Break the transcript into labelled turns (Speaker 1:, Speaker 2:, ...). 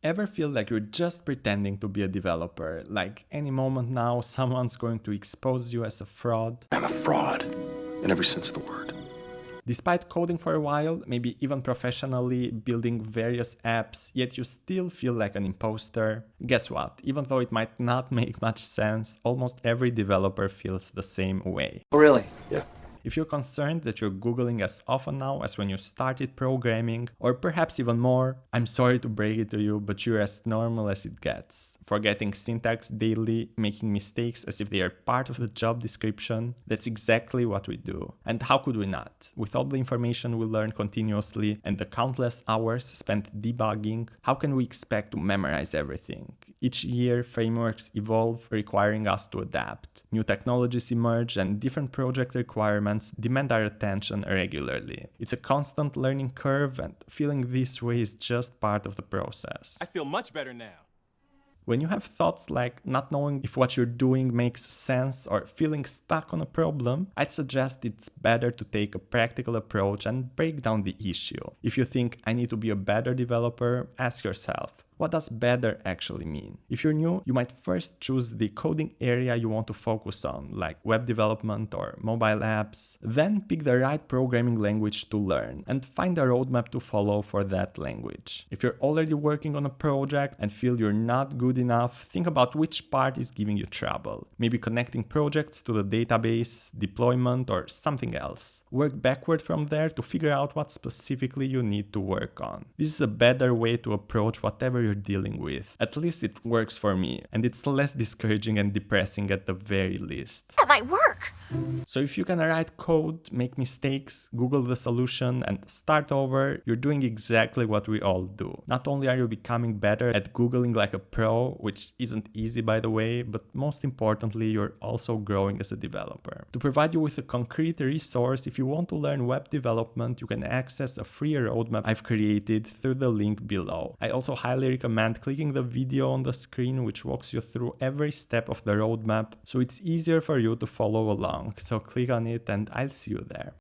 Speaker 1: Ever feel like you're just pretending to be a developer? Like any moment now, someone's going to expose you as a fraud?
Speaker 2: I'm a fraud in every sense of the word.
Speaker 1: Despite coding for a while, maybe even professionally building various apps, yet you still feel like an imposter? Guess what? Even though it might not make much sense, almost every developer feels the same way.
Speaker 2: Oh, really? Yeah.
Speaker 1: If you're concerned that you're Googling as often now as when you started programming, or perhaps even more, I'm sorry to break it to you, but you're as normal as it gets. Forgetting syntax daily, making mistakes as if they are part of the job description, that's exactly what we do. And how could we not? With all the information we learn continuously and the countless hours spent debugging, how can we expect to memorize everything? Each year, frameworks evolve, requiring us to adapt. New technologies emerge and different project requirements demand our attention regularly. It's a constant learning curve, and feeling this way is just part of the process.
Speaker 3: I feel much better now.
Speaker 1: When you have thoughts like not knowing if what you're doing makes sense or feeling stuck on a problem, I'd suggest it's better to take a practical approach and break down the issue. If you think I need to be a better developer, ask yourself, what does better actually mean? If you're new, you might first choose the coding area you want to focus on, like web development or mobile apps. Then pick the right programming language to learn and find a roadmap to follow for that language. If you're already working on a project and feel you're not good enough, think about which part is giving you trouble. Maybe connecting projects to the database, deployment, or something else. Work backward from there to figure out what specifically you need to work on. This is a better way to approach whatever you're dealing with. At least it works for me, and it's less discouraging and depressing at the very least.
Speaker 4: That might work.
Speaker 1: So if you can write code, make mistakes, Google the solution, and start over, you're doing exactly what we all do. Not only are you becoming better at Googling like a pro, which isn't easy by the way, but most importantly, you're also growing as a developer. To provide you with a concrete resource, if you want to learn web development, you can access a free roadmap I've created through the link below. I also highly recommend clicking the video on the screen, which walks you through every step of the roadmap, so it's easier for you to follow along. So click on it and I'll see you there.